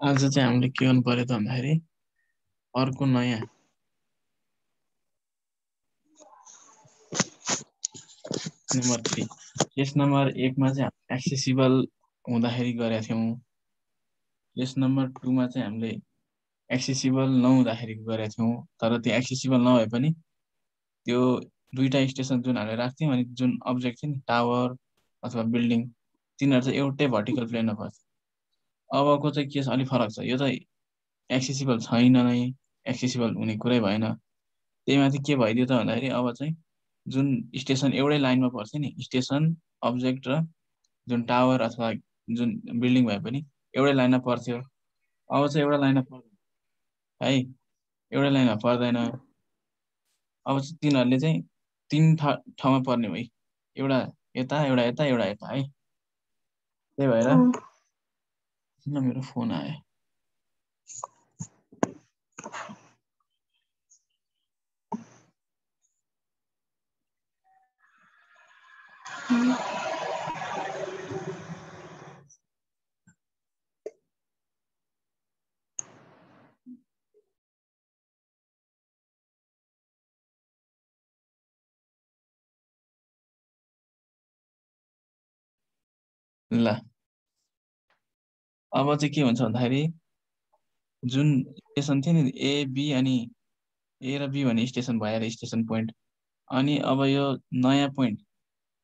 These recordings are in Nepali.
आज चाहिँ हामीले के गर्नु पर्यो त भन्दाखेरि अर्को नयाँ नम्बर 3 केस नम्बर 1 मा चाहिँ एक्सेसिबल हुँदाखेरि गरेका थियौँ। केस नम्बर 2 मा चाहिँ हामीले एक्सेसिबल नहुँदाखेरि गरेका थियौँ। तर त्यो एक्सेसिबल नभए पनि त्यो दुईटा स्टेसन जुन हामीले राख्थ्यौँ अनि जुन अब्जेक्ट थियो नि टावर अथवा बिल्डिङ तिनीहरू चाहिँ एउटै भर्टिकल प्लेनमा पर्छ। अबको चाहिँ केस अलिक फरक छ। यो चाहिँ एक्सेसिबल छैन नै, एक्सेसिबल हुने कुरै भएन। त्यही माथि के भइदियो त भन्दाखेरि अब चाहिँ जुन स्टेसन एउटै लाइनमा पर्छ नि, स्टेसन अब्जेक्ट र जुन टावर अथवा जुन बिल्डिङ भए पनि एउटै लाइनमा पर्थ्यो। अब चाहिँ एउटा लाइनमा पर्दैन है, एउटै लाइनमा पर्दैन। अब चाहिँ तिनीहरूले चाहिँ तीन ठाउँमा पर्ने भयो, एउटा यता एउटा यता एउटा यता है। त्यही भएर किन मेरो फोन आयो? ल अब चाहिँ के हुन्छ भन्दाखेरि जुन स्टेसन थियो नि ए बी अनि ए र बी भन्ने स्टेसन भएर स्टेसन पोइन्ट, अनि अब यो नयाँ पोइन्ट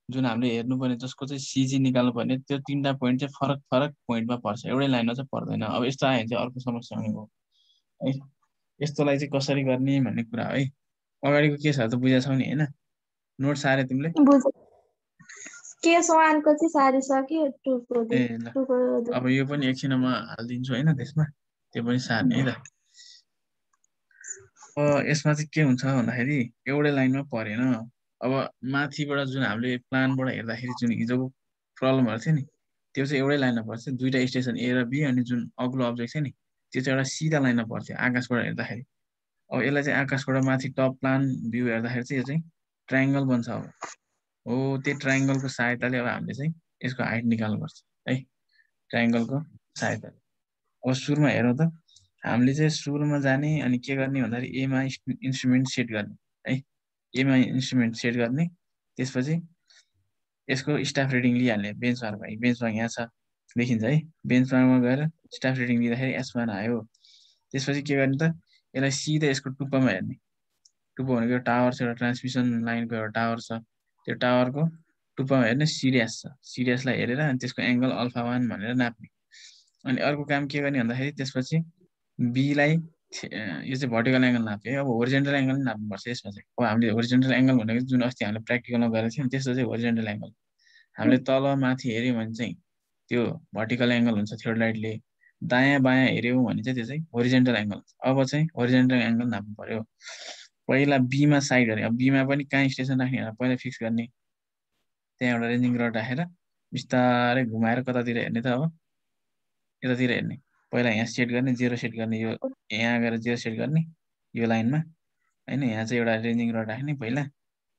जुन हामीले हेर्नुपर्ने जसको चाहिँ सिजी निकाल्नु पर्ने, त्यो तीनटा पोइन्ट चाहिँ फरक फरक पोइन्टमा पर्छ, एउटै लाइनमा चाहिँ पर्दैन। अब यस्तो आयो भने चाहिँ अर्को समस्या हुने भयो है। यस्तोलाई चाहिँ कसरी गर्ने भन्ने कुरा है। अगाडिको केसहरू त बुझेको छौ नि होइन? नोट सारे तिमीले? केस 1 को चाहिँ सारिसक्यो, 2 को ए ल अब यो पनि एकछिनमा म हालिदिन्छु होइन, त्यसमा त्यो पनि सार्ने है त। यसमा चाहिँ के हुन्छ भन्दाखेरि एउटै लाइनमा परेन। अब माथिबाट जुन हामीले प्लानबाट हेर्दाखेरि जुन हिजोको प्रब्लमहरू थियो नि, त्यो चाहिँ एउटै लाइनमा पर्छ। दुईटा स्टेसन ए र बी अनि जुन अग्लो अब्जेक्ट थियो नि त्यो चाहिँ एउटा सिधा लाइनमा पर्थ्यो आकाशबाट हेर्दाखेरि। अब यसलाई चाहिँ आकाशबाट माथि टप प्लान भ्यू हेर्दाखेरि चाहिँ यो चाहिँ ट्रायङ्गल बन्छ। अब हो त्यो ट्रायङ्गलको सहायताले अब हामीले चाहिँ यसको हाइट निकाल्नुपर्छ है, ट्रायङ्गलको सहायताले। अब सुरुमा हेरौँ त, हामीले चाहिँ सुरुमा जाने अनि के गर्ने भन्दाखेरि एमा इन्स्ट्रुमेन्ट सेट गर्ने है, एमा इन्स्ट्रुमेन्ट सेट गर्ने। त्यसपछि यसको स्टाफ रिडिङ लिइहाल्ने। बेन्चमार्क यहाँ छ देखिन्छ है, बेन्चमार्कमा गएर स्टाफ रिडिङ लिँदाखेरि S1 आयो। त्यसपछि के गर्ने त, यसलाई सिधै यसको टुप्पोमा हेर्ने। टुप्पो भनेको टावर छ, एउटा ट्रान्समिसन लाइनको एउटा टावर छ, त्यो टावरको टुप्पोमा हेर्ने सिरियस छ, सिरियसलाई हेरेर अनि त्यसको एङ्गल अल्फा 1 भनेर नाप्ने। अनि अर्को काम के गर्ने भन्दाखेरि त्यसपछि बीलाई यो चाहिँ भर्टिकल एङ्गल नाप्यो है। अब होरिजेन्टल एङ्गल पनि नाप्नुपर्छ यसमा चाहिँ। अब हामीले होरिजेन्टल एङ्गल भनेको जुन अस्ति हामीले प्र्याक्टिकलमा गरेको थियौँ त्यस्तो चाहिँ होरिजेन्टल एङ्गल। हामीले तल माथि हेऱ्यौँ भने चाहिँ त्यो भर्टिकल एङ्गल हुन्छ थियोडलाइटले, दायाँ बायाँ हेऱ्यौँ भने चाहिँ त्यो चाहिँ होरिजेन्टल एङ्गल हुन्छ। अब चाहिँ होरिजेन्टल एङ्गल नाप्नु पर्यो। पहिला बीमा साइड हेऱ्यो, अब बीमा पनि कहाँ स्टेसन राख्ने भनेर पहिला फिक्स गर्ने। त्यहाँ एउटा रेन्जिङ रड राखेर बिस्तारै घुमाएर कतातिर हेर्ने त, अब यतातिर हेर्ने। पहिला यहाँ सेट गर्ने, 0 सेट गर्ने, यो यहाँ गएर 0 सेट गर्ने यो लाइनमा होइन। यहाँ चाहिँ एउटा रेन्जिङ रड राख्ने पहिला,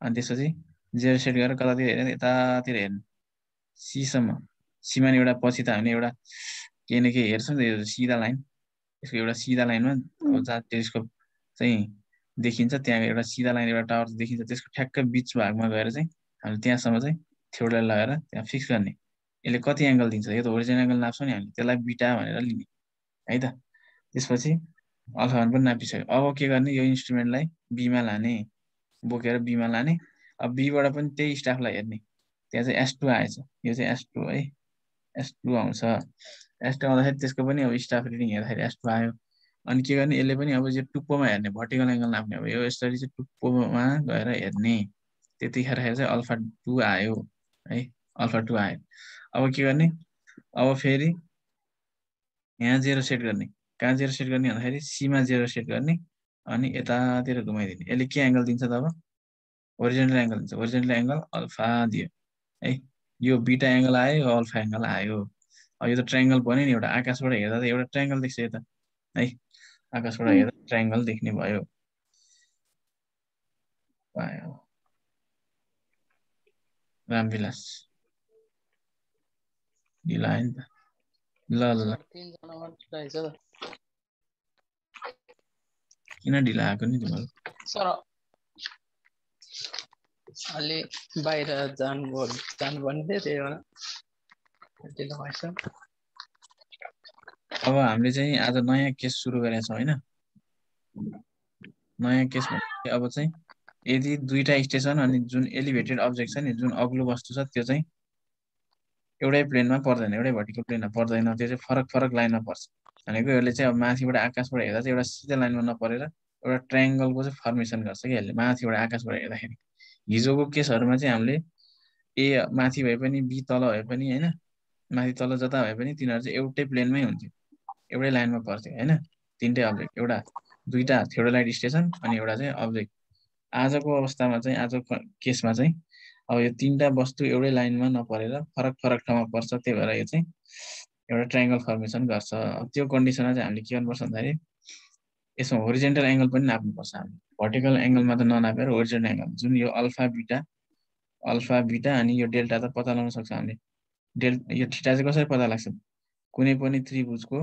अनि त्यसपछि 0 सेट गरेर कतातिर हेर्ने, यतातिर हेर्ने सीसम्म। सीमा नि एउटा पछि त हामीले एउटा केही न केही हेर्छौँ नि, यो सिधा लाइन, यसको एउटा सिधा लाइनमा अब जहाँ टेलिस्कोप चाहिँ देखिन्छ त्यहाँ एउटा सिधा लाइन एउटा टावर देखिन्छ, त्यसको ठ्याक्क बिच भागमा गएर चाहिँ हामीले त्यहाँसम्म चाहिँ थियोडलाई लगाएर त्यहाँ फिक्स गर्ने। यसले कति एङ्गल दिन्छ, यो त ओरिजिनल एङ्गल नाप्छौँ नि हामीले, त्यसलाई बिटा भनेर लिने है त। त्यसपछि अल्फा 1 पनि नापिसक्यो। अब के गर्ने, यो इन्स्ट्रुमेन्टलाई बीमा लाने, बोकेर बीमा लाने। अब बीबाट पनि त्यही स्टाफलाई हेर्ने, त्यहाँ चाहिँ S2 आएछ, यो चाहिँ S2 है, S2 आउँछ। S2 आउँदाखेरि त्यसको पनि अब स्टाफ रिडिङ हेर्दाखेरि S2 आयो। अनि के गर्ने, यसले पनि अब यो टुप्पोमा हेर्ने, भर्टिकल एङ्गल नाप्ने। अब यो यसरी चाहिँ टुप्पोमा गएर हेर्ने, त्यतिखेर चाहिँ अल्फा 2 आयो है, अल्फा 2 आयो। अब के गर्ने, अब फेरि यहाँ 0 सेट गर्ने। कहाँ 0 सेट गर्ने भन्दाखेरि सीमा 0 सेट गर्ने अनि यतातिर घुमाइदिने। यसले के एङ्गल दिन्छ त, अब ओरिजिनल एङ्गल दिन्छ। ओरिजिनल एङ्गल अल्फा दियो है, यो बिटा एङ्गल आयो, यो अल्फा एङ्गल आयो। अब यो त ट्रायङ्गल बन्यो नि, एउटा आकाशबाट हेर्दा त एउटा ट्रायङ्गल देख्छ यता है, आकाशबाट हेर्दा ट्रायङ्गल देख्ने भयो। रामविलास ढिलो आयो नि त, ल ल ल तीनजना मात्र रहेछ त किन ढिला आएको नि तिम्रो सर अलि बाहिर जानुपर्ने थियो त्यही भएर ढिलो भएछ अब हामीले चाहिँ आज नयाँ केस सुरु गरेका छौँ हैन नयाँ केस भने अब चाहिँ यदि दुईटा स्टेसन अनि जुन एलिभेटेड अब्जेक्ट छ नि जुन अग्लो वस्तु छ त्यो चाहिँ एउटै प्लेनमा पर्दैन एउटै भर्टिकल प्लेनमा पर्दैन त्यो चाहिँ फरक फरक लाइनमा पर्छ भनेको यसले चाहिँ अब माथिबाट आकाशबाट हेर्दा चाहिँ एउटा सिधा लाइनमा नपरेर एउटा ट्रायङ्गलको चाहिँ फर्मेसन गर्छ कि यसले माथिबाट आकाशबाट हेर्दाखेरि हिजोको केसहरूमा चाहिँ हामीले ए माथि भए पनि बी तल भए पनि हैन माथि तल जता भए पनि तिनीहरू चाहिँ एउटै प्लेनमै हुन्थ्यो एउटै लाइनमा पर्थ्यो हैन तीनटै अब्जेक्ट एउटा दुईटा थियोडोलाइट स्टेसन अनि एउटा चाहिँ अब्जेक्ट आजको अवस्थामा चाहिँ आजको केसमा चाहिँ अब यो तीनटा वस्तु एउटै लाइनमा नपरेर फरक फरक ठाउँमा पर्छ त्यही भएर यो चाहिँ एउटा ट्रायङ्गल फर्मेसन गर्छ त्यो कन्डिसनमा चाहिँ हामीले के गर्नुपर्छ भन्दाखेरि यसमा होरिजेन्टल एङ्गल पनि नाप्नुपर्छ हामीले भर्टिकल एङ्गलमा त ननापेर होरिजेन्टल एङ्गल जुन यो अल्फा बिटा अनि यो डेल्टा त पत्ता लगाउन सक्छ हामीले यो थीटा चाहिँ कसरी पत्ता लाग्छ कुनै पनि त्रिभुजको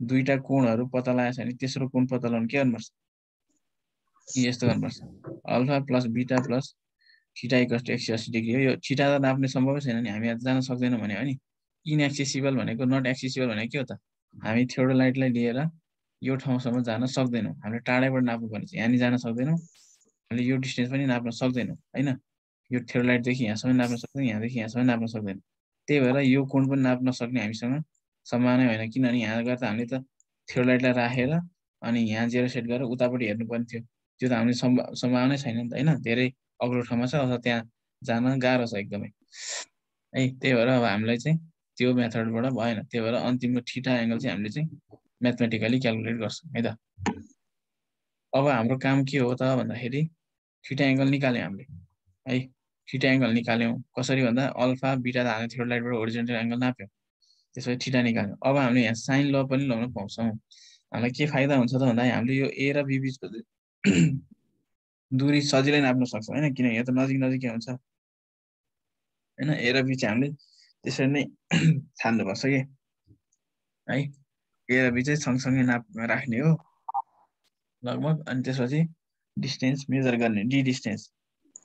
दुईटा कोणहरू पत्ता लगाएछ भने तेस्रो कोण पत्ता लगाउन के गर्नुपर्छ यस्तो गर्नुपर्छ alpha plus beta plus theta equals to 180 degree हो यो थीटा त नाप्ने सम्भवै छैन नि हामी आज जान सक्दैनौँ भने हो नि इनएक्सेसिबल भनेको नट एक्सेसिबल भनेको के हो त हामी थियोडोलाइटलाई लिएर यो ठाउँसम्म जान सक्दैनौँ हामीले टाढैबाट नाप्नुपर्ने छ यहाँ नि जान सक्दैनौँ हामीले यो डिस्टेन्स पनि नाप्न सक्दैनौँ हैन यो थियोडोलाइटदेखि यहाँसम्म नाप्न सक्दैनौँ यहाँदेखि यहाँसम्म नाप्न सक्दैनौँ त्यही भएर यो कोण पनि नाप्न सक्ने हामीसँग सम्भावना होइन किनभने यहाँ गएर त हामीले त थियोडोलाइटलाई राखेर अनि यहाँ जेरो सेट गरेर उतापट्टि हेर्नुपर्ने थियो त्यो त हामीले सम्भावनै छैन नि त हैन धेरै अग्लो ठाउँमा छ अथवा त्यहाँ जान गाह्रो छ एकदमै है त्यही भएर अब हामीलाई चाहिँ त्यो मेथडबाट भएन त्यही भएर अन्तिमको थीटा एङ्गल चाहिँ हामीले चाहिँ म्याथमेटिकली क्यालकुलेट गर्छौँ है त अब हाम्रो काम के हो त भन्दाखेरि थीटा एङ्गल निकाल्यौँ हामीले है थीटा एङ्गल निकाल्यौँ कसरी भन्दा अल्फा बिटा त हामीले थियोडोलाइटबाट होरिजेन्टल एङ्गल नाप्यौँ त्यसपछि थीटा निकाल्यौँ अब हामीले यहाँ साइन ल पनि लगाउन पाउँछौँ हामीलाई के फाइदा हुन्छ त भन्दा हामीले यो ए र बी बिचको दूरी सजिलै नाप्न सक्छौँ हैन किन यहाँ त नजिक नजिकै हुन्छ हैन ए र बी चाहिँ हामीले त्यसरी नै छान्नुपर्छ कि है ए र बी चाहिँ सँगसँगै राख्ने हो लगभग अनि त्यसपछि डिस्टेन्स मेजर गर्ने डी डिस्टेन्स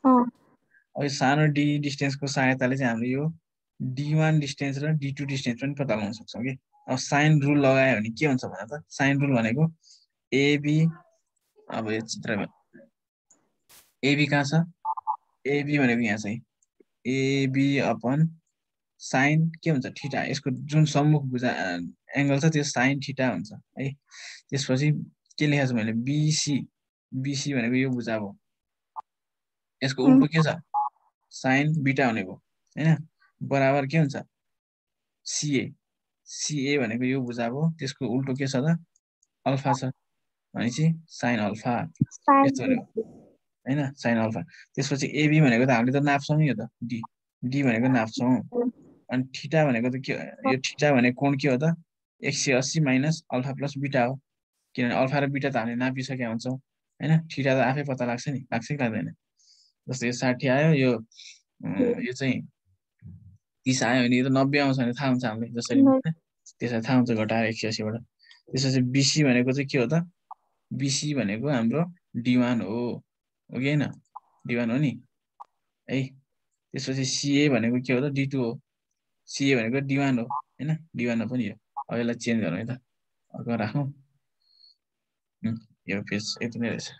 अब यो सानो डी डिस्टेन्सको सहायताले चाहिँ हामीले यो D1 डिस्टेन्स र D2 डिस्टेन्स पनि पत्ता लगाउन सक्छौँ कि अब साइन रुल लगायो भने के हुन्छ भन्दा त साइन रुल भनेको एबी अब यो चित्रमा एबी कहाँ छ एबी भनेको यहाँ चाहिँ एबी अपन साइन के हुन्छ थीटा यसको जुन सम्मुख भुजा एङ्गल छ त्यो साइन थीटा हुन्छ है त्यसपछि के लेखेको छु मैले बीसी भनेको यो भुजा भयो यसको उल्टो के छ साइन बिटा भनेको हैन बराबर के हुन्छ सीए भनेको यो भुजा भयो त्यसको उल्टो के छ त अल्फा छ भनेपछि साइन अल्फा यस्तो हैन साइन अल्फा त्यसपछि एबी भनेको त हामीले त नाप्छौँ यो त डी भनेको नाप्छौँ अनि थीटा भनेको त के यो थीटा भनेको कोण के हो त 180 माइनस अल्फा प्लस बिटा हो किनभने अल्फा र बिटा त हामीले नापिसकेका हुन्छौँ हैन थीटा त आफै पत्ता लाग्छ नि लाग्छ कि लाग्दैन जस्तै यो 60 आयो यो चाहिँ 30 आयो भने यो त 90 आउँछ भने थाहा हुन्छ हामीले जसरी त्यसलाई थाहा हुन्छ घटाएर 180 बाट त्यसपछि बीसी भनेको चाहिँ के हो त बीसी भनेको हाम्रो D1 हो कि हैन D1 हो नि है त्यसपछि सीए भनेको के हो त D2 हो सीए भनेको D1 हो हैन D1 हो पनि यो अब यसलाई चेन्ज गरौँ है त अर्को राखौँ यो पेज यति नै रहेछ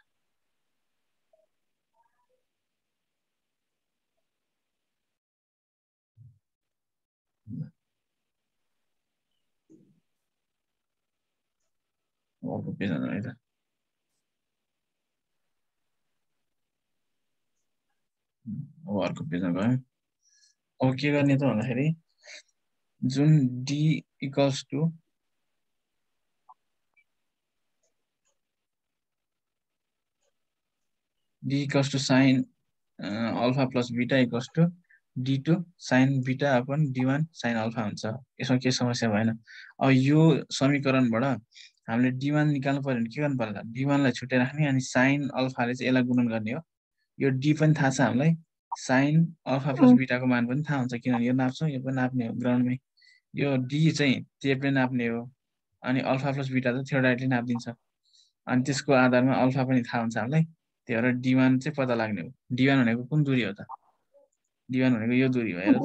अर्को पेजमा है त अब अर्को पेजमा गयौँ अब के गर्ने त भन्दाखेरि जुन D equals to sine alpha plus beta equals to D2 sine beta upon D1 sine alpha हुन्छ यसमा के समस्या भएन अब यो समीकरणबाट हामीले D1 निकाल्नु पर्यो भने के गर्नु पर्ला D1 लाई छुट्टै राख्ने अनि साइन अल्फाले चाहिँ यसलाई गुणन गर्ने हो यो D पनि थाहा छ हामीलाई साइन अल्फा प्लस बिटाको मान पनि थाहा हुन्छ किनभने यो नाप्छौँ यो पनि नाप्ने हो ग्राउन्डमै यो डी चाहिँ टेपले नाप्ने हो अनि अल्फा प्लस बिटा चाहिँ थियोडाइटले नाप्दिन्छ अनि त्यसको आधारमा अल्फा पनि थाहा हुन्छ हामीलाई त्यही भएर D1 चाहिँ पत्ता लाग्ने हो D1 भनेको कुन दूरी हो त D1 भनेको यो दूरी भयो त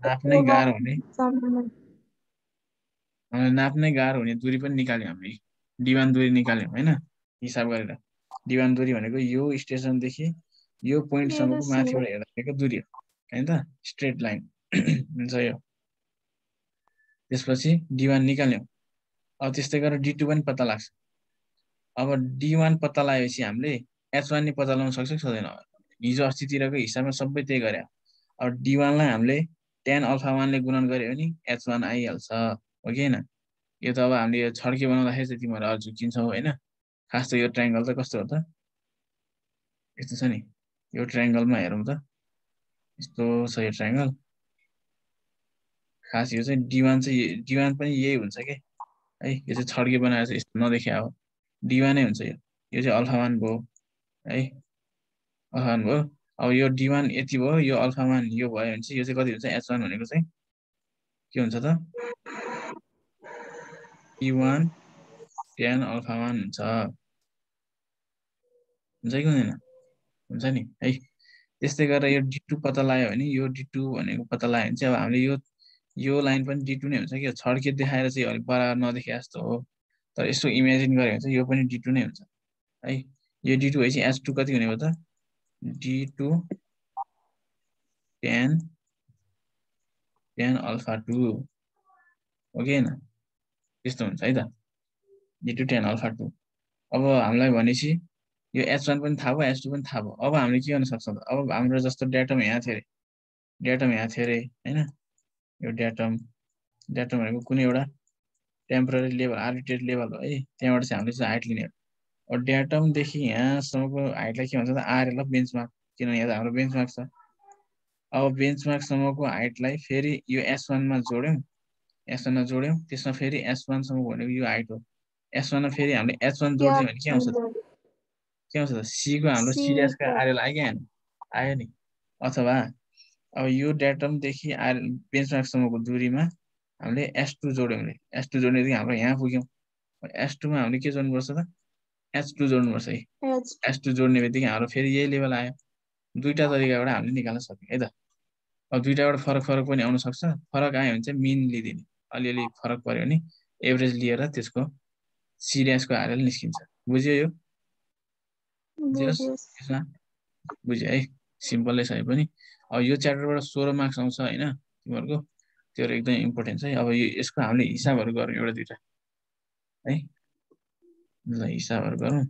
नाप्नै गाह्रो हुने नाप्नै गाह्रो हुने दूरी पनि निकाल्यौँ हामीले D1 दूरी निकाल्यौँ हैन हिसाब गरेर D1 दूरी भनेको यो स्टेसनदेखि यो पोइन्टसम्मको माथिबाट हेर्दाको दूरी हो हैन त स्ट्रेट लाइन हुन्छ यो त्यसपछि D1 निकाल्यौँ अब त्यस्तै गरेर D2 पनि पत्ता लाग्छ अब D1 पत्ता लगाएपछि हामीले H1 नि पत्ता लगाउन सक्छौँ सक्दैन हिजो अस्तितिरको हिसाबमा सबै त्यही गरे अब D1 लाई हामीले tan अल्फा 1 ले गुणन गर्यो भने H1 आइहाल्छ हो कि हैन यो त अब हामीले यो छड्के बनाउँदाखेरि चाहिँ तिमीहरू अझ झुकिन्छौ हैन खास त यो ट्रायंगल त कस्तो हो त यस्तो छ नि यो ट्रायंगलमा हेरौँ त यस्तो छ यो ट्रायंगल खास यो चाहिँ D1 पनि यही हुन्छ के है यो चाहिँ छड्के बनाएर चाहिँ यस्तो नदेखे हो D1 नै हुन्छ यो चाहिँ अल्फा 1 भयो है अल्फा 1 भयो अब यो D1 यति भयो यो अल्फा 1 यो भयो भने चाहिँ यो चाहिँ कति हुन्छ H1 भनेको चाहिँ के हुन्छ त D1 tan अल्फा 1 हुन्छ कि हुँदैन हुन्छ नि है त्यस्तै गरेर यो D2 पत्ता लाग्यो भने यो D2 भनेको पत्ता लाग्यो भने चाहिँ अब हामीले यो लाइन पनि D2 नै हुन्छ कि छड्के देखाएर चाहिँ अलिक बराबर नदेखे जस्तो हो तर यसो इमेजिन गऱ्यो भने चाहिँ यो पनि D2 नै हुन्छ है यो D2 भएपछि H2 कति हुने हो त D2 tan अल्फा 2 हो कि हैन त्यस्तो हुन्छ है त D2 tan अल्फा 2 अब हामीलाई भनेपछि यो H1 पनि थाहा भयो H2 पनि थाहा भयो अब हामीले के गर्न सक्छौँ अब हाम्रो जस्तो डाटम यहाँ थियो अरे हैन यो डाटम भनेको कुनै एउटा टेम्पररी लेभल आर्बिट्रेरी लेभल हो है त्यहाँबाट चाहिँ हामीले चाहिँ हाइट लिने हो अब डाटमदेखि यहाँसम्मको हाइटलाई के भन्छ त आरएल अफ बेन्चमार्क किनभने यहाँ त हाम्रो बेन्चमार्क छ अब बेन्चमार्कसम्मको हाइटलाई फेरि यो S1 मा जोड्यौँ त्यसमा फेरि S1 सम्म भनेको यो हाइट हो S1 मा फेरि हामीले H1 जोड्दियौँ भने के आउँछ त C को हाम्रो C डैश का आरएल आयो नि अथवा अब यो डाटमदेखि बेन्चमार्कसम्मको दूरीमा हामीले S2 जोड्यौँ भने S2 जोड्नेदेखि हाम्रो यहाँ पुग्यौँ S2 मा हामीले के जोड्नुपर्छ त H2 जोड्नुपर्छ है H2 जोड्ने बित्तिकै हाम्रो फेरि यही लेभल आयो दुईटा तरिकाबाट हामीले निकाल्न सक्यौँ है त अब दुईटाबाट फरक पनि आउन सक्छ फरक आयो भने चाहिँ मिन लिदिने अलिअलि फरक पर्यो भने एभरेज लिएर त्यसको C डैश को आरएल निस्किन्छ बुझ्यो यो बुझ्यो है सिम्पलै छ पनि अब यो च्याप्टरबाट 16 मार्क्स आउँछ हैन तिमीहरुको त्यो एकदमै इम्पोर्टेन्ट छ है अब यसको हामीले हिसाबहरु गरौँ एउटा दुईटा है ल हिसाबहरु गरौँ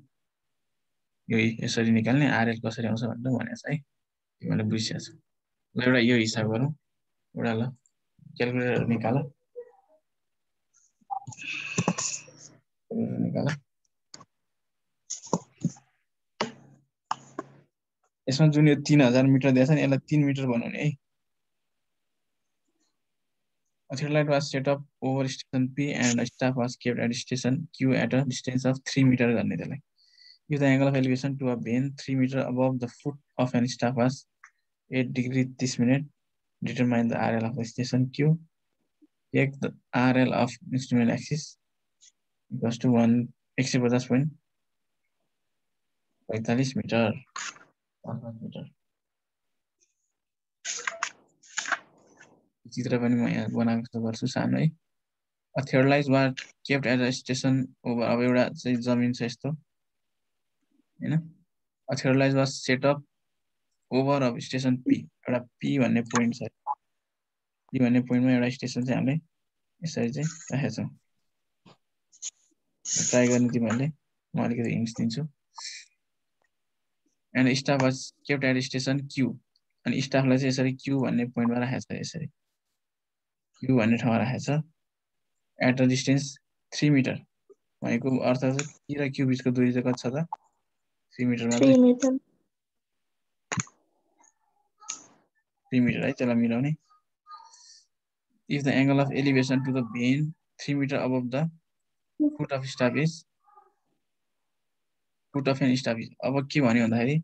यो यसरी निकाल्ने आरएल कसरी आउँछ भनेर भनेछ है तिमीले बुझिसक्छौ ल एउटा यो हिसाब गरौँ एउटा ल क्याल्कुलेटर निकाल यसमा जुन यो 3000 मिटर दिएछ नि यसलाई 3 मिटर बनाउने है A satellite was set up over station P and staff was kept at station Q at a distance of 3 meter गर्ने त्यसलाई If the angle of elevation to a vane 3 meter above the foot of an staff was 8 degrees this minute, determine the RL of the station Q. Take the RL of instrument axis equals to 150.45 meter. चित्र पनि म यहाँ बनाएको गर्छु सानो है A theorized was kept at a station over अब एउटा चाहिँ जमिन छ यस्तो हैन A theorized was set up over of station P एउटा P भन्ने पोइन्ट छ P भन्ने पोइन्टमा एउटा स्टेसन चाहिँ हामीले यसरी चाहिँ राखेका छौं ट्राई गर्ने तिमीहरुले म अलिकति हिन्ट्स दिन्छु and staff was kept at station Q अनि स्टाफलाई चाहिँ यसरी Q भन्ने पोइन्टमा राखेको छ यसरी Q भन्ने ठाउँमा राखेको छ at a distance 3 meter भनेको अर्थ चाहिँ P र Q बीचको दूरी चाहिँ कति छ त 3 मिटरमा 3 meter 3 मिटर है त्यसलाई मिलाउने if the angle of elevation to the vane 3 meter above the foot of staff is foot of an staff is अब के भन्यो भन्दाखेरि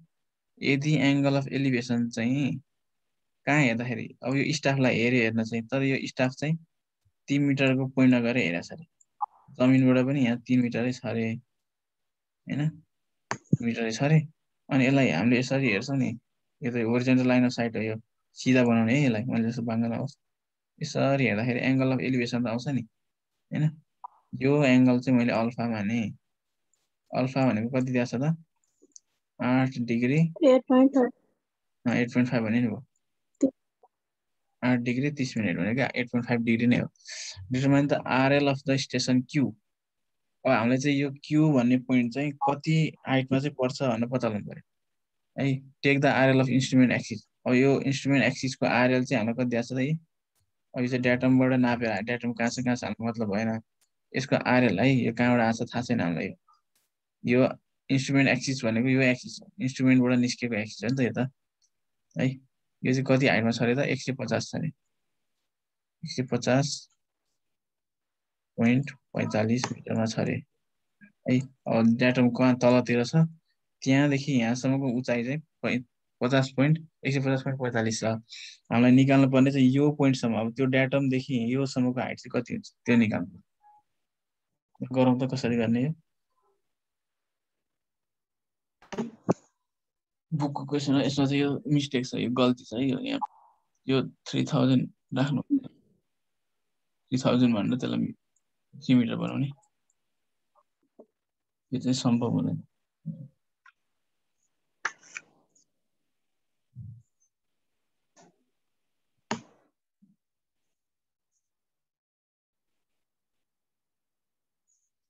यदि एंगल अफ एलिभेसन चाहिँ कहाँ हेर्दाखेरि अब यो स्टाफलाई हेर्न चाहिँ तर यो स्टाफ चाहिँ 3 मिटरको पोइन्टमा गएर हेरेको छ अरे जमिनबाट पनि यहाँ 3 मिटरै छ अरे हैन 3 मिटरै छ अरे अनि यसलाई हामीले यसरी हेर्छौँ नि यो त होरिजेन्टल लाइन अफ साइट हो यो सिधा बनाउने है यसलाई मैले जस्तो बाङ्गो लगाउँछु यसरी हेर्दाखेरि एङ्गल अफ एलिभेसन त आउँछ नि हैन यो एङ्गल चाहिँ मैले अल्फा माने अल्फा भनेको कति दिएको छ त 8 डिग्री 8.5 8.5 भने नि भयो 8 डिग्री 30 मिनट भनेको 8.5 डिग्री नै हो determine the RL of the station Q अब हामीले चाहिँ यो क्यू भन्ने पोइन्ट चाहिँ कति हाइटमा चाहिँ पर्छ भनेर पत्ता लगाउनु पर्यो है take the RL of instrument axis अब यो इन्स्ट्रुमेन्ट एक्सिसको आरएल चाहिँ हामीलाई कति दिएको छ त है अब यो चाहिँ डाटमबाट नापेर डाटम कहाँ छ हाल्नु मतलब भएन यसको आरएल है यो कहाँबाट आएको थाहा छैन हामीलाई यो इन्स्ट्रुमेन्ट एक्सिस भनेको यो एक्सिस हो इन्स्ट्रुमेन्टबाट निस्केको एक्सिस हो नि त यो त है यो चाहिँ कति हाइटमा छ अरे त 150 छ अरे 150.45 मिटरमा छ अरे है अब डाटम कहाँ तलतिर छ त्यहाँदेखि यहाँसम्मको उचाइ चाहिँ 150.45 छ हामीलाई निकाल्नु पर्ने चाहिँ यो पोइन्टसम्म अब त्यो डाटमदेखि योसम्मको हाइट चाहिँ कति हुन्छ त्यो निकाल्नु गरौँ त कसरी गर्ने यो बुकको क्वेसन हो यसमा चाहिँ यो मिस्टेक छ यो गल्ती छ है यहाँ यो 3000 राख्नु 3000 भनेर त्यसलाई 3 मिटर बनाउने यो चाहिँ सम्भव हुँदैन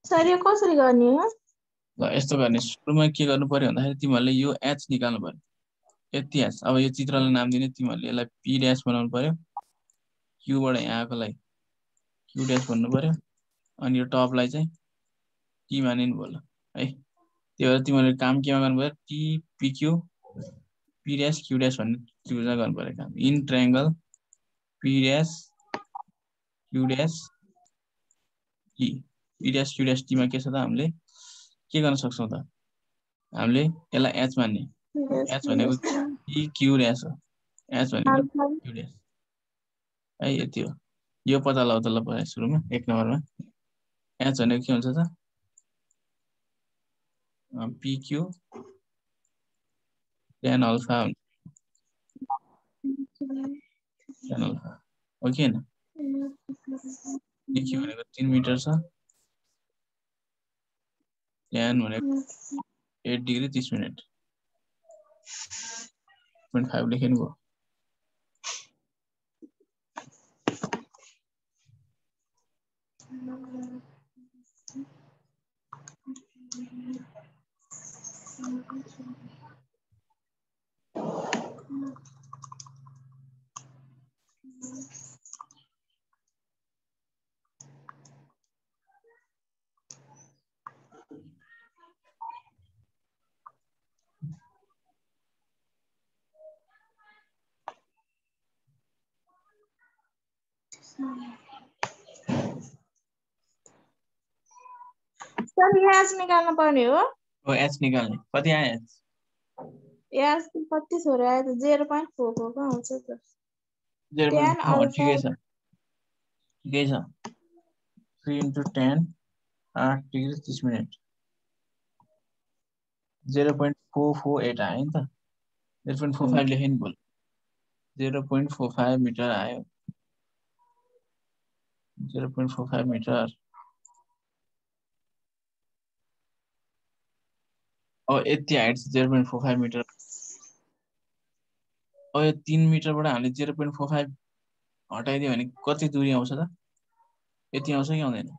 सर यो कसरी गर्ने हो ल यस्तो गर्ने सुरुमा के गर्नु पर्यो भन्दाखेरि तिमीहरूले यो एच निकाल्नु पर्यो यति एच अब यो चित्रलाई नाम दिने तिमीहरूले यसलाई पी ड्यास बनाउनु पर्यो क्यूबाट यहाँ आएकोलाई क्यू ड्यास भन्नु पर्यो अनि यो टपलाई चाहिँ टी माने नि भयो है त्यही भएर तिमीहरूले काम केमा गर्नु पर्यो T PQ P dash Q dash भन्ने त्रिभुजमा गर्नु पर्यो काम in triangle P dash Q dash T P dash Q dash टीमा के छ त हामीले के गर्न सक्छौँ त हामीले यसलाई एच मान्ने एच भनेको पी क्यू ड्यास हो एच भनेको क्यू ड्यास है यति हो यो पत्ता लगाउ त ल सुरुमा 1 नम्बरमा एच भनेको के हुन्छ त PQ tan alpha tan alpha हो कि हैन पिक्यू भनेको 3 मिटर छ tan भनेको 8 डिग्री 30 मिनट 0.5 लेख्नु भयो सर एच निकाल्नु पर्ने हो एच निकाल्ने कति आयो एच एच कति छोरा आयो त 0.4 को आउँछ त 0.4 ठिकै छ 3 into 10 8 डिग्री 30 मिनट 0.448 आयो नि त 0.45 लेखे नि बोल 0.45 मिटर आयो 0.45 मिटर अब यति हाइट 0.45 मिटर अब यो 3 मिटरबाट हामीले 0.45 हटाइदियो भने कति दूरी आउँछ त यति आउँछ कि आउँदैन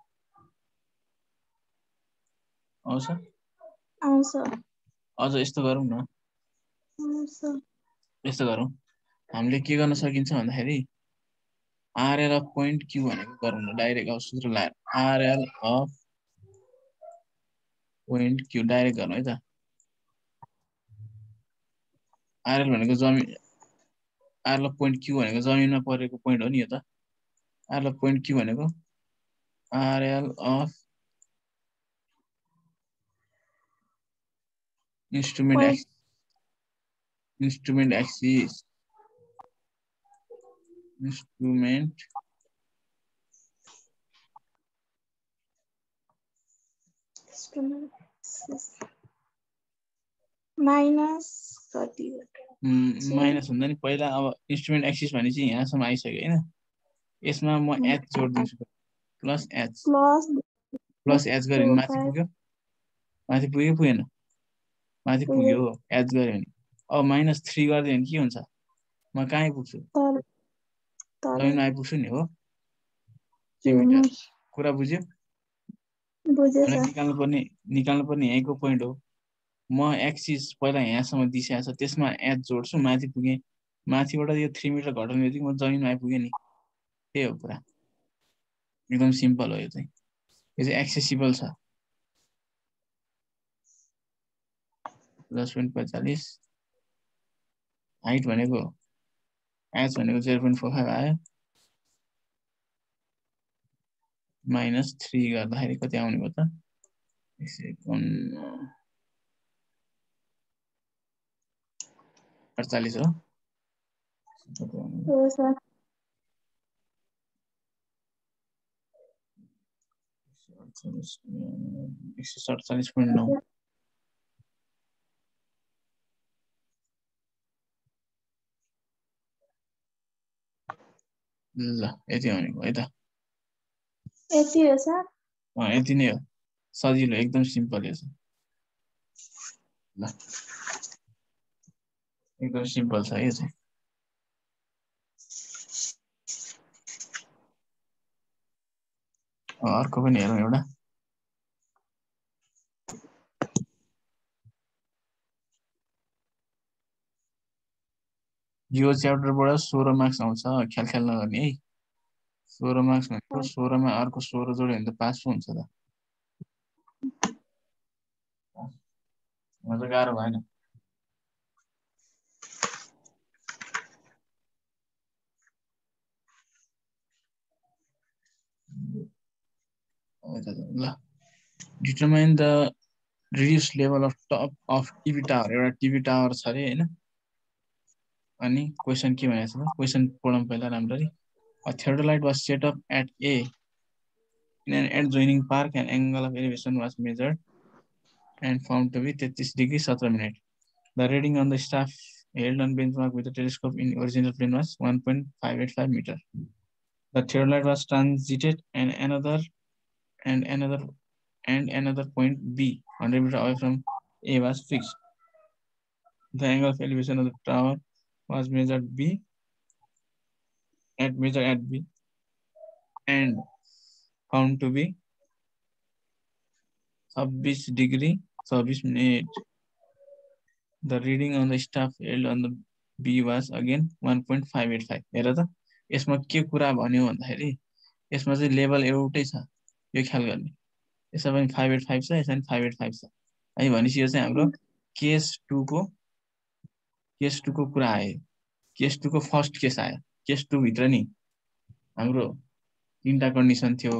आउँछ अझ यस्तो गरौँ न यस्तो गरौँ हामीले के गर्न सकिन्छ भन्दाखेरि आरएल अफ पोइन्ट क्यू भनेको गरौँ न डाइरेक्ट अब सूत्र लगाएर RL of point Q direct गर्नु है त आरएल भनेको जमिन आरएल अफ पोइन्ट क्यू भनेको जमिनमा परेको पोइन्ट हो नि यो त आरएल अफ पोइन्ट क्यू भनेको RL of instrument axis minus कति माइनस हुँदा नि पहिला अब इन्स्ट्रुमेन्ट एक्सिस भनेपछि यहाँसम्म आइसक्यो हैन यसमा म एच जोड्दिन्छु प्लस एच गरे भने माथि पुग्यो पुगेन माथि पुग्यो एच गरे भने अब -3 गर्दियो भने के हुन्छ म कहाँ आइपुग्छु जमिनमा आइपुग्छु नि हो मिटर कुरा बुझ्यो निकाल्नु पर्ने यहीँको पोइन्ट हो म एक्सिस पहिला यहाँसम्म दिशा छ त्यसमा एच जोड्छु माथि पुगे माथिबाट यो 3 मिटर घटाउने बित्तिकै म जमिनमा आइपुगे नि त्यही हो कुरा एकदम सिम्पल हो यो चाहिँ एक्सेसिबल छ +45 हाइट भनेको एच भनेको 0.45 आयो -3 गर्दाखेरि कति आउने भयो त 48 हो सर 147.9 ल यति आउने भयो है त यति हो सर यति नै हो सजिलो एकदम सिम्पल यो ल एकदम सिम्पल छ यो चाहिँ अर्को पनि हेरौँ एउटा यो च्याप्टरबाट 16 मार्क्स आउँछ ख्याल नगर्ने है 16 मार्क्स भनेको 16 मा अर्को 16 जोड्यो भने त पास पो हुन्छ त म त गाह्रो भएन ल determine the reduce level of top of TV tower एउटा टिभी टावर छ अरे हैन अनि क्वेशन के भनेको छ त क्वेशन पढौँ पहिला राम्ररी A theodolite was set up at A in an adjoining park and angle of elevation was measured and found to be 33 degrees 17 minutes. The reading on the staff held on benchmark with the telescope in original plane was 1.585 meter. The theodolite was transited and another point B 100 meter away from A was fixed. The angle of elevation of the tower was measured at B and found to be 26 degree 26 minute. The reading on the staff held on the B was again 1.585. हेर त यसमा के कुरा भन्यो भन्दाखेरि यसमा चाहिँ लेभल एउटै छ यो ख्याल गर्ने यसमा पनि 585 छ यसमा पनि 585 छ है भनेपछि यो चाहिँ हाम्रो केस 2 को कुरा आयो केस 2 को फर्स्ट केस आयो केस 2 भित्र नि हाम्रो तीनटा कन्डिसन थियो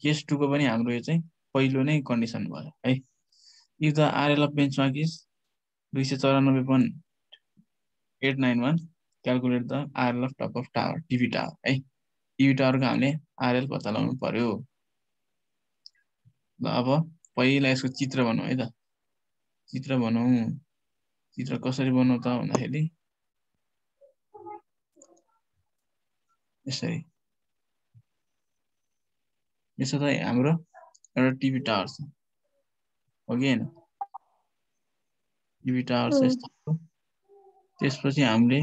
केस 2 को पनि हाम्रो यो चाहिँ पहिलो नै कन्डिसन भयो है if the RL of benchmark is 294.891 calculate the RL of top of tower TV tower है टिभी टावरको हामीले RL पत्ता लगाउनु पर्यो ल अब पहिला यसको चित्र बनाऊ है त चित्र बनाऊ चित्र कसरी बनाऊ त भन्दाखेरि यसरी यसो त हाम्रो एउटा टिभी टावर छ हो कि हैन टिभी टावर छ यस्तो त्यसपछि हामीले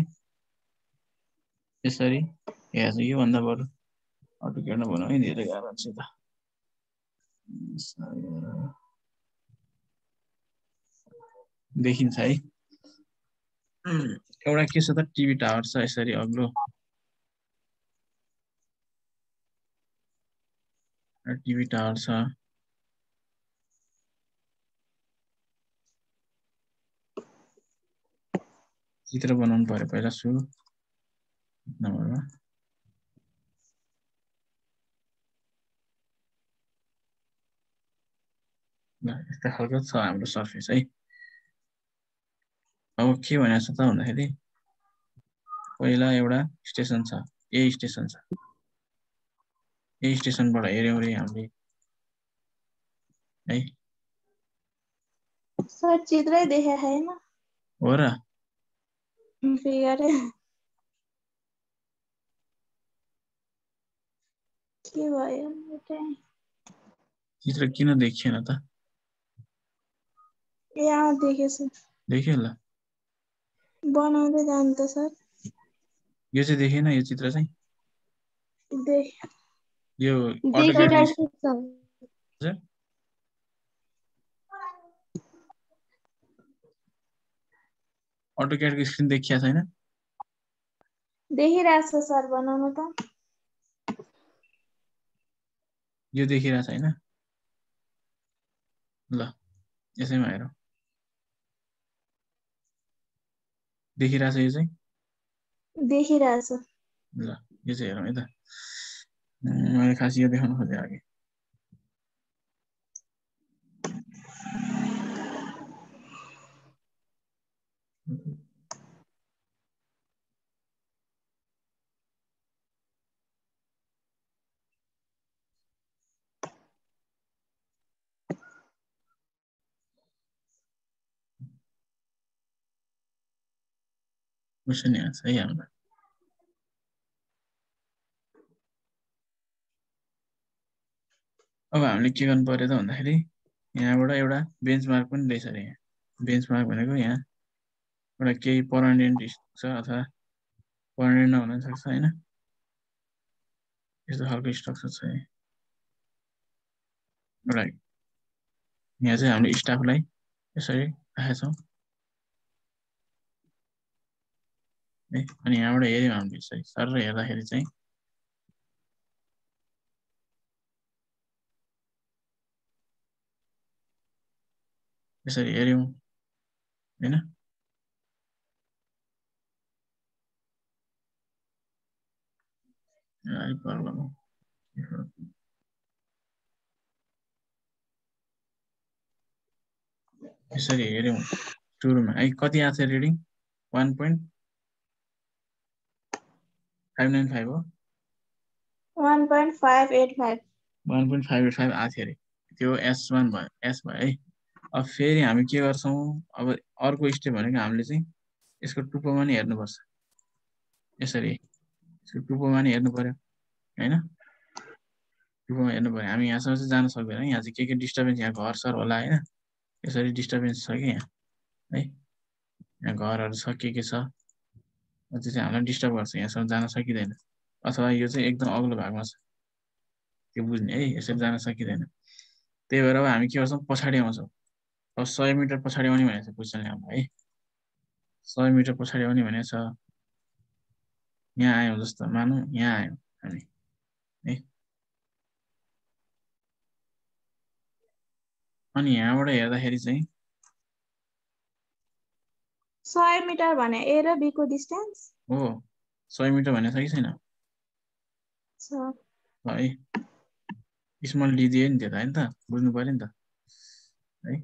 यसरी हेर्छ यो भन्दा बरु अटो केर्न बनाऊ है धेरै गाह्रो हुन्छ त देखिन्छ है एउटा के छ त टिभी टावर छ यसरी अग्लो टिभी टावर छ चित्र बनाउनु पर्यो पहिला सुरु नम्बरमा ल यस्तो खालको छ हाम्रो सर्फेस है अब के भनेको छ त भन्दाखेरि पहिला एउटा स्टेसन छ ए स्टेसन छ ए स्टेसनबाट हेर्यौं रे हामीले है सर चित्रै देखा छैन हो र फिगर के भयो चित्र किन देखिएन त यहाँ देखेछु देखियो ल बनाउँदै जानु त सर यो चाहिँ देखिएन यो चित्र चाहिँ यो अटोक्याडको देखिरहेको छ स्क्रिन देखिया छैन देखिरहेको छ सर बनाउनु त यो देखिरहेको छैन ल यसैमा हेरौँ देखिरहेको छ यो चाहिँ देखिरहेको छ ल यो चाहिँ हेरौँ है त मैले खास यो देखाउन खोजेँ अघि क्वेसन यहाँ छ है हाम्रो अब हामीले के गर्नु पर्यो त भन्दाखेरि यहाँबाट एउटा बेन्चमार्क पनि रहेछ अरे यहाँ बेन्चमार्क भनेको यहाँ एउटा केही पर्मानेन्ट छ अथवा पर्मानेन्ट नहुन सक्छ हैन यस्तो खालको स्ट्रक्चर छ एउटा यहाँ चाहिँ हामीले स्टाफलाई यसरी राखेका छौँ है अनि यहाँबाट हेर्यौँ हामीले यसरी सर हेर्दाखेरि चाहिँ यसरी हेर्यौँ हैन प्रब्लम हो यसरी हेर्यौँ सुरुमा है कति आएको छ रिडिङ 1.595 हो 1.585 1.585 आएको थियो अरे त्यो S1 भयो S भयो है अब फेरि हामी के गर्छौँ अब अर्को स्टेप भनेको हामीले चाहिँ यसको टुप्पोमा नि हेर्नुपर्छ यसरी यसको टुप्पोमा नि हेर्नु पर्यो हैन टुप्पोमा हेर्नु पर्यो हामी यहाँसम्म चाहिँ जान सक्दैन यहाँ चाहिँ के डिस्टर्बेन्स यहाँ घर होला हैन यसरी डिस्टर्बेन्स छ कि यहाँ है यहाँ घरहरू छ के छ त्यो चाहिँ हामीलाई डिस्टर्ब गर्छ यहाँसम्म जान सकिँदैन अथवा यो चाहिँ एकदम अग्लो भागमा छ त्यो बुझ्ने है यसरी जान सकिँदैन त्यही भएर अब हामी के गर्छौँ पछाडि आउँछौँ अब 100 मिटर पछाडि आउने भनेको छ क्वेसनले हामीलाई है 100 मिटर पछाडि आउने भनेको छ यहाँ आयौँ जस्तो मानौँ यहाँ आयौँ हामी है अनि यहाँबाट हेर्दाखेरि चाहिँ 100 मिटर भने ए र बी को डिस्टेन्स हो 100 मिटर भनेको छ कि छैन छ है स्मल डी दियो नि त्यो त हैन त बुझ्नु पर्यो नि त है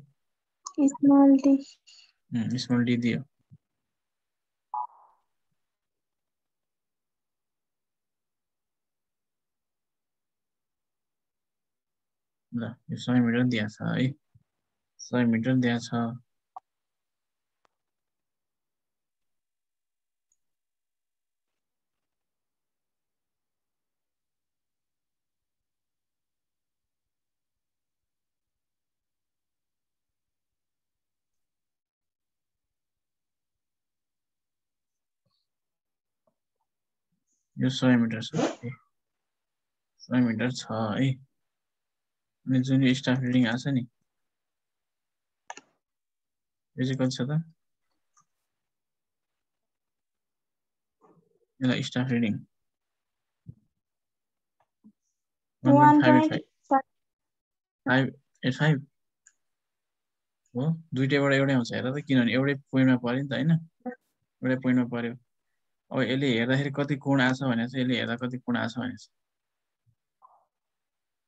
स्मल डी दियो ल यो 100 मिटर दिएको छ है 100 मिटर दिएको छ यो 100 मिटर छ 100 मिटर छ है अनि जुन यो स्टाफ रिडिङ आछ नि यो चाहिँ कति छ त यसलाई स्टाफ रिडिङ 1.585 हो दुईटैबाट एउटै आउँछ हेर त किनभने एउटै पोइन्टमा पर्यो नि त हैन एउटै पोइन्टमा पर्यो अब यसले हेर्दाखेरि कति कोण आछ भनेको छ यसले हेर्दा कति कोण आछ भनेको छ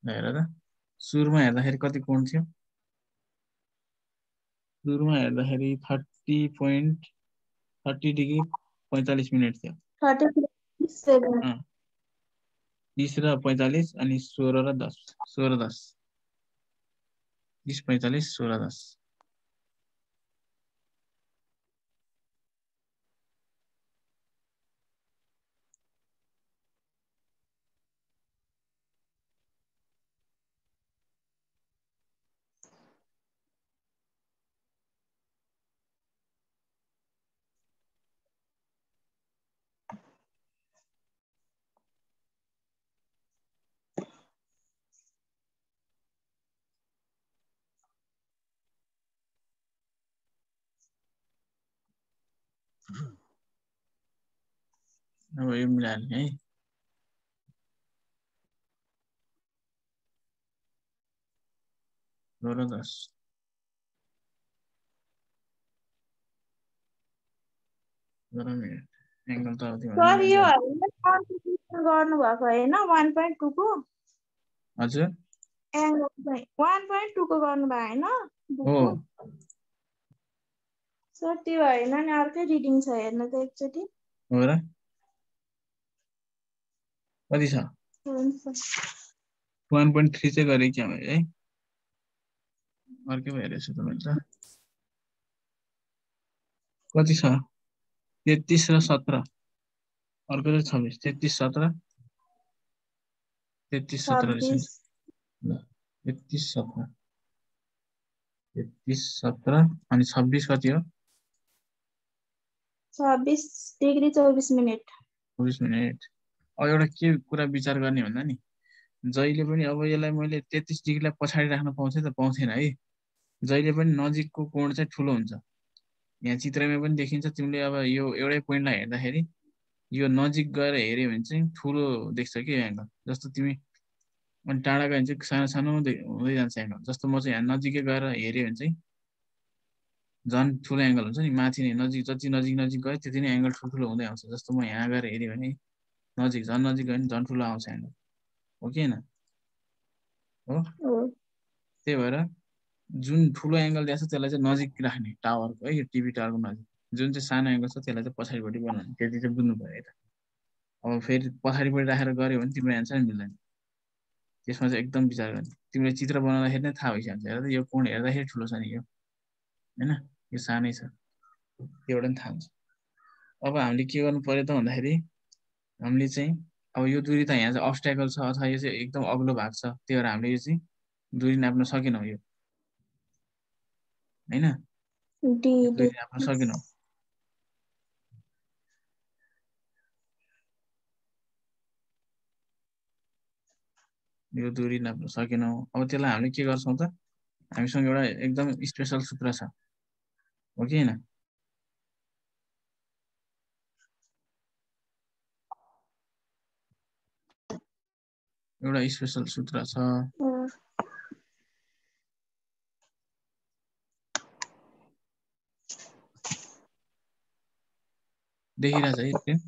ल हेर त सुरुमा हेर्दाखेरि कति कोण थियो सुरुमा हेर्दाखेरि 30 डिग्री 45 मिनट थियो 30 30 र 45 अनि 16 र 10 16 10 30 45 16 10 अब यो मिलाइहाल्ने है 16 10 16 मिनट एङ्गल त अब तिमीहरू सर यो मिलाइदिनु गर्नुभएको होइन 1.2 को हजुर एङ्गल चाहिँ 1.2 को गर्नुभएको होइन हो बुकको सर त्यो होइन नि अर्कै रिडिङ छ हेर्नु त एकचोटि हो र कति छ हुन्छ 1.3 चाहिँ गरेँ क्या मैले है अर्कै भएर रहेछ त मैले त कति छ 33 र 17 अर्को चाहिँ 26 33 17 33 17 रहेछ नि 26 ल 33 17 33 17 अनि 26 कति हो 26 डिग्री 24 मिनट 24 मिनट अब एउटा के कुरा विचार गर्ने भन्दा नि जहिले पनि अब यसलाई मैले 33 डिग्रीलाई पछाडि राख्न पाउँथेँ त पाउँथेन है जहिले पनि नजिकको कोण चाहिँ ठुलो हुन्छ यहाँ चित्रमा पनि देखिन्छ तिमीले अब यो एउटै पोइन्टलाई हेर्दाखेरि यो नजिक गएर हेऱ्यो भने चाहिँ ठुलो देख्छ कि एङ्गल जस्तो तिमी अनि टाढा गयो भने चाहिँ सानो सानो हुँदै जान्छ एङ्गल जस्तो म चाहिँ यहाँ नजिकै गएर हेऱ्यो भने चाहिँ झन् ठुलो एङ्गल हुन्छ नि माथि नै नजिक जति नजिक नजिक गयो त्यति नै एङ्गल ठुल्ठुलो हुँदै आउँछ जस्तो म यहाँ गएर हेऱ्यो भने नजिक झन् नजिक गयो भने झन् ठुलो आउँछ एङ्गल हो कि होइन हो त्यही भएर जुन ठुलो एङ्गल दिएको छ त्यसलाई चाहिँ नजिक राख्ने टावरको है यो टिभी टावरको नजिक जुन चाहिँ सानो एङ्गल छ त्यसलाई चाहिँ पछाडिपट्टि बनाउने त्यति चाहिँ बुझ्नु पऱ्यो त अब फेरि पछाडिपट्टि राखेर गऱ्यो भने तिम्रो एन्सर मिल्दैन त्यसमा चाहिँ एकदम विचार गर्ने तिमीले चित्र बनाउँदाखेरि नै थाहा भइसक्छ हेर त यो कोण हेर्दाखेरि ठुलो छ नि यो होइन यो सानै छ त्यो एउटा पनि थाहा हुन्छ अब हामीले के गर्नु पर्यो त भन्दाखेरि हामीले चाहिँ अब यो दूरी त यहाँ चाहिँ अब्स्ट्याकल छ अथवा यो चाहिँ एकदम अग्लो भाग छ त्यही भएर हामीले यो चाहिँ दूरी नाप्न सकेनौँ यो होइन दूरी नाप्न सकेनौँ यो दूरी नाप्न सकेनौँ अब त्यसलाई हामीले के गर्छौँ त हामीसँग एउटा एकदम स्पेसल सूत्र छ हो कि होइन एउटा स्पेसल सूत्र छ देखिरहेछ है screen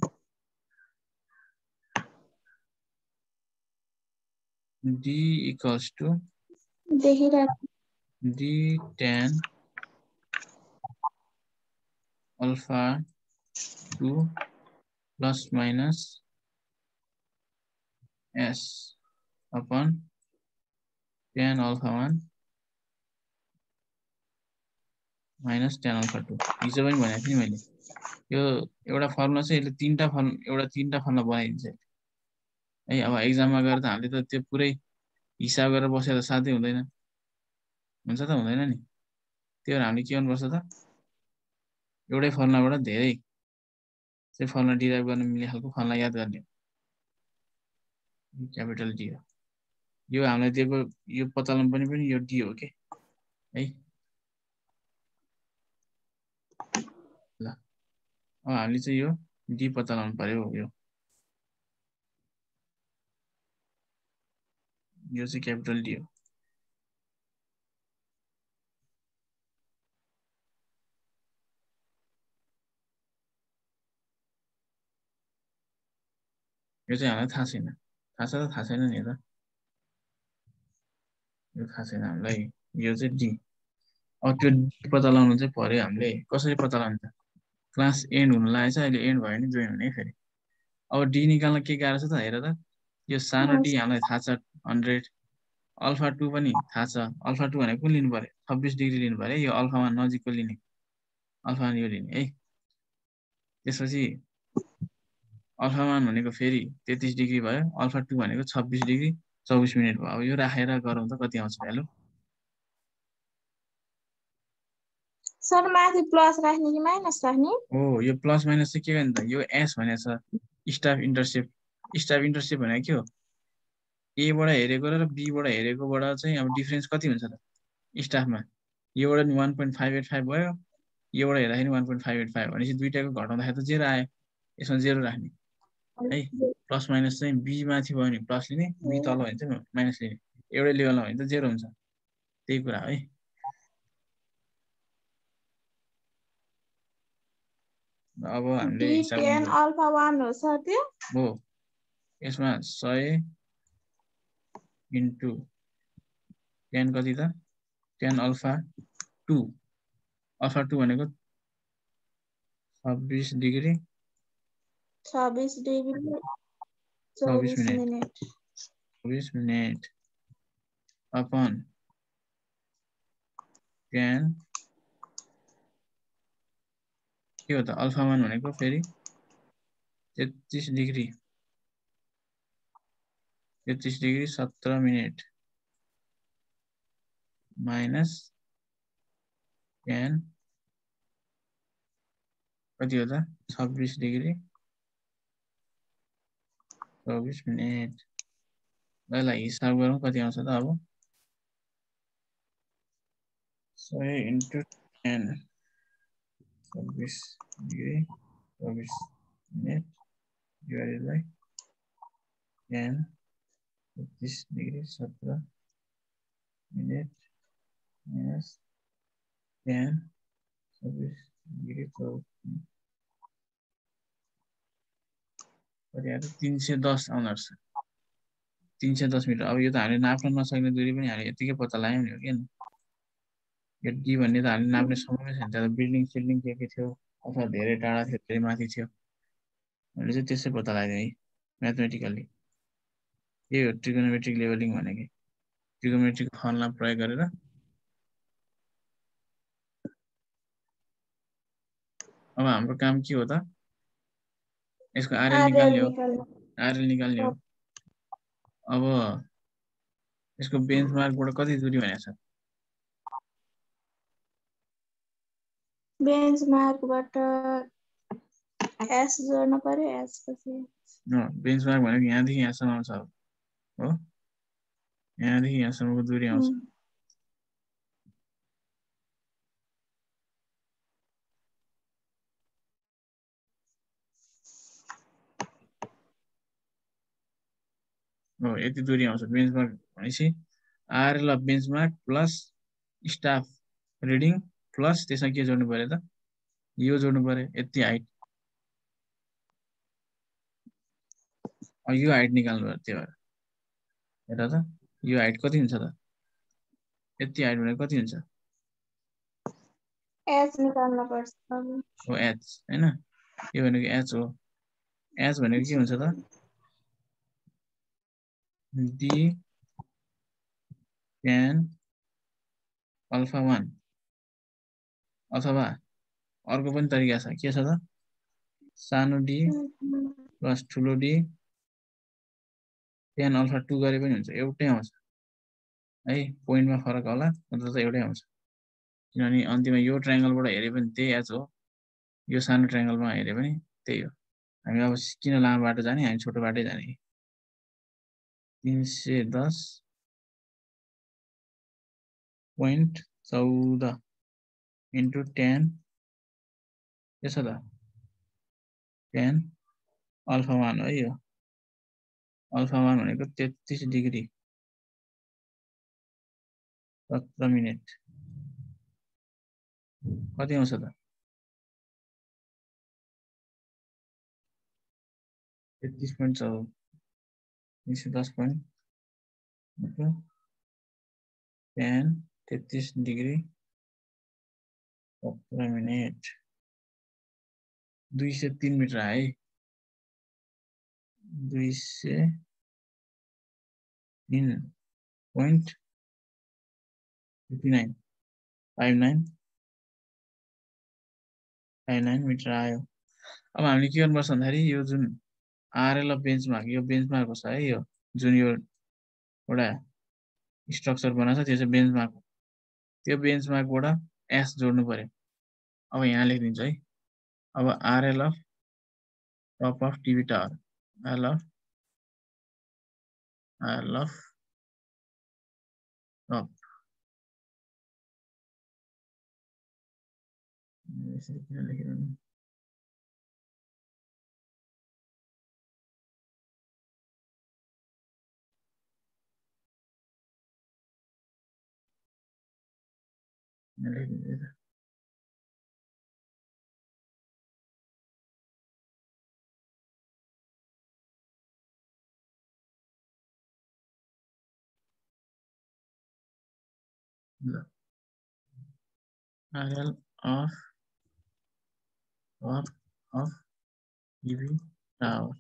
D equals to D tan alpha 2 plus minus S upon tan alpha 1 minus tan alpha 2 हिजो पनि भनेको थिएँ नि मैले यो एउटा फर्मुला चाहिँ यसले तीनटा फर्मुला बनाइदिन्छ है अब एक्जाममा गएर त हामीले त त्यो पुरै हिसाब गरेर बसेर साध्यै हुँदैन हुन्छ त हुँदैन नि त्यही भएर हामीले के गर्नुपर्छ त एउटै फर्मुलाबाट धेरै चाहिँ फर्मुला डिराइभ गर्न मिल्ने खालको फर्मुला याद गर्ने क्यापिटल डी हो यो हामीलाई दिएको यो पत्ता लगाउनु पनि यो डी हो के है ल अब हामीले चाहिँ यो डी पत्ता लगाउनु पर्यो यो चाहिँ क्यापिटल डी हो यो चाहिँ हामीलाई थाहा छैन थाहा छ त थाहा छैन नि त यो थाहा छैन हामीलाई यो चाहिँ डी अब त्यो डी पत्ता लगाउनु चाहिँ पर्यो हामीले कसरी पत्ता लगाउनु त क्लास एन्ड हुनु लागेछ अहिले एन्ड भयो भने जोइन हुने फेरि अब डी निकाल्न के गाह्रो छ त हेर त यो सानो डी हामीलाई थाहा छ 100 अल्फा 2 पनि थाहा छ अल्फा 2 भनेको कुन लिनु पर्यो 26 डिग्री लिनु पर्यो यो अल्फामा नजिकको लिने अल्फा यो लिने है त्यसपछि अल्फा मान भनेको फेरि 33 डिग्री भयो अल्फा 2 भनेको 26 डिग्री 24 मिनेट भयो अब यो राखेर गरौँ त कति आउँछ भ्यालु सर माथि प्लस राख्ने कि माइनस राख्ने हो यो प्लस माइनस चाहिँ के गर्ने त यो एस भनेको छ स्टाफ इन्टरसेप्ट भनेको के हो ए बाट हेरेको र बी बाट हेरेकोबाट चाहिँ अब डिफरेन्स कति हुन्छ त स्टाफमा योबाट नि 1.585 भयो योबाट हेर्दाखेरि 1.585 भनेपछि दुईटाको घटाउँदाखेरि त जेरो आयो यसमा जेरो राख्ने है प्लस माइनस चाहिँ बी माथि भयो भने प्लस लिने बी तल भने चाहिँ माइनस लिने एउटै लेभलमा भने त जेरो हुन्छ त्यही कुरा है अब हामीले हिसाब D10 अल्फा 1 हो सर त्यो हो यसमा 100 इन्टु 10 कति त 10 अल्फा 2 अल्फा 2 भनेको 26 degree 26 degree 24 24 minute minute 24 minute upon 10 के हो त अल्फा मान भनेको फेरि 33 डिग्री 17 मिनेट माइनस 10 कति हो त 26 डिग्री 24 मिनेट ल हिसाब गरौँ कति आउँछ त अब 100 into 10 26 degree 24 minute divided by 10 33 degree 17 minute minus 10 26 degree 24 कति आयो 310 आउँदो रहेछ 310 मिटर अब यो त हामीले नाप्न नसक्ने दूरी पनि हामीले यतिकै पत्ता लगायौँ नि हो कि यो डी भन्ने त हामीले नाप्ने सम्भवै छैन त्यहाँ बिल्डिङ सिल्डिङ के थियो अथवा धेरै टाढा थियो धेरै माथि थियो हामीले चाहिँ त्यसै पत्ता लगाइदियौँ है म्याथमेटिकल्ली यही हो ट्रिगोनोमेट्रिक लेभलिङ भनेको ट्रिगोनोमेट्रिक फर्मुला प्रयोग गरेर अब हाम्रो काम के हो त यसको आरएल निकाल्ने हो अब यसको बेन्चमार्कबाट कति दूरी भनेको छ बेन्चमार्कबाट एस जोड्न पर्यो एस पछि बेन्चमार्क भनेको यहाँदेखि यहाँसम्म आउँछ हो यहाँदेखि यहाँसम्मको दूरी आउँछ हो यति दूरी आउँछ बेन्चमार्क भनेपछि RL of benchmark plus staff reading plus त्यसमा के जोड्नु पर्यो त यो जोड्नु पर्यो यति हाइट यो हाइट निकाल्नु पर्यो त्यो भएर हेर त यो हाइट कति हुन्छ त यति हाइट भनेको कति हुन्छ एच निकाल्न पर्छ हो एच हैन यो भनेको एच हो एच भनेको के हुन्छ त डी tan अल्फा 1 अथवा अर्को पनि तरिका छ के छ त सानो डी प्लस ठुलो डी tan अल्फा 2 गरे पनि हुन्छ एउटै आउँछ है पोइन्टमा फरक होला नत्र त एउटै आउँछ किनभने अन्तिममा यो ट्रायंगलबाट हेरे पनि त्यही एच हो यो सानो ट्रायंगलमा हेरे पनि त्यही हो हामी अब किन लामो बाटो जाने हामी छोटो बाटै जाने 310.14 इन्टु 10 के छ त 10 अल्फा 1 है यो अल्फा 1 भनेको 33 डिग्री 17 मिनेट कति आउँछ त 33.4 310 10 33 डिग्री 17 मिनेट 203 मिटर है 203 0.59 मिटर आयो। अब हामीले के गर्नुपर्छ भन्दाखेरि यो जुन आरएल अफ बेन्चमार्क यो बेन्चमार्क छ है, यो जुन यो एउटा स्ट्रक्चर बनाएको छ त्यो चाहिँ बेन्चमार्क हो। त्यो बेन्चमार्कबाट एस जोड्नु पर्यो। अब यहाँ लेखिदिन्छु है। अब RL of top of TV tower, RL of top, यसरी किन लेखिरहनु, लेखिदिन्छु है। RL of top of TV tower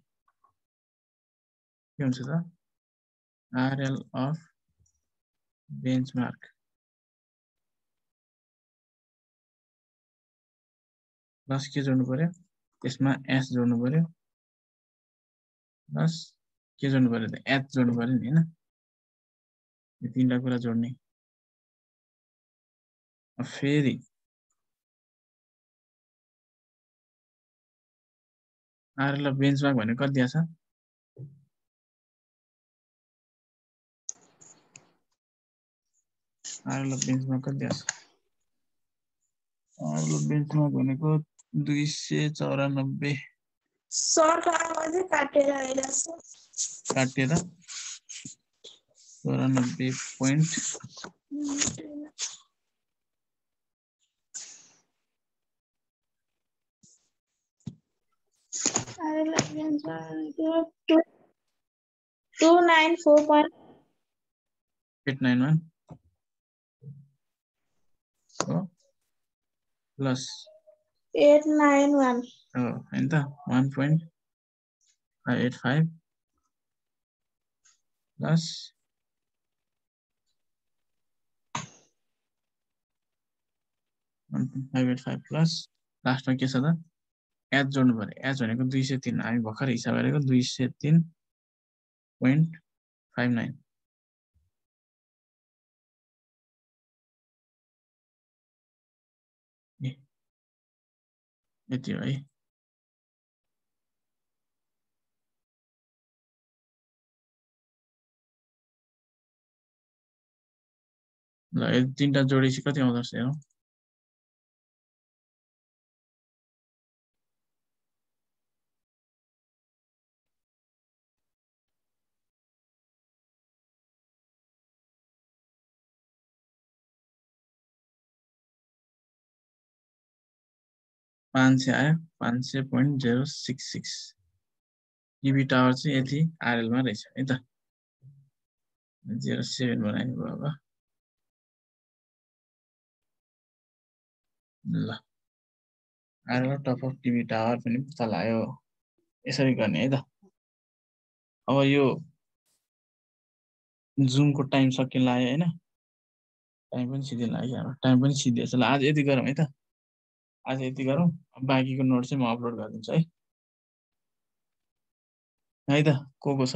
के हुन्छ त? RL of benchmark प्लस के जोड्नु पर्यो, त्यसमा एस जोड्नु पर्यो, प्लस के जोड्नु पर्यो त, एच जोड्नु पर्यो नि हैन। यो तीनटा कुरा जोड्ने। फेरि आरएल अफ बेन्चमार्क भने कति दिएको छ? आरएल अफ बेन्चमार्क कति दिएको छ? आरएल अफ बेन्चमार्क भनेको 294। सरको आवाजै काटेर आइरहेछ। काटेर 94 point RL of benchmark 294.891 plus 891 हो हैन त 1.585 प्लस 1.585 प्लस लास्टमा के छ त, एच जोड्नु पर्यो। एच भनेको 203, हामी भर्खर हिसाब गरेको 203.59। यति हो है। ल यो तीनटा जोडेपछि कति आउँदो रहेछ हेरौँ। आयो 500.066 टिभी टावर चाहिँ यति आरएलमा रहेछ है त। 07 बनाइदिनु भयो अब। ल RL top of TV tower पनि पत्ता लाग्यो। यसरी गर्ने है त। अब यो जुमको टाइम सकिन लाग्यो हैन, टाइम पनि सिधिन लाग्यो हाम्रो, टाइम पनि सिधिएछ। ल आज यति गरौँ है त, आज यति गरौँ। बाँकीको नोट चाहिँ म अपलोड गरिदिन्छु है त। को छ?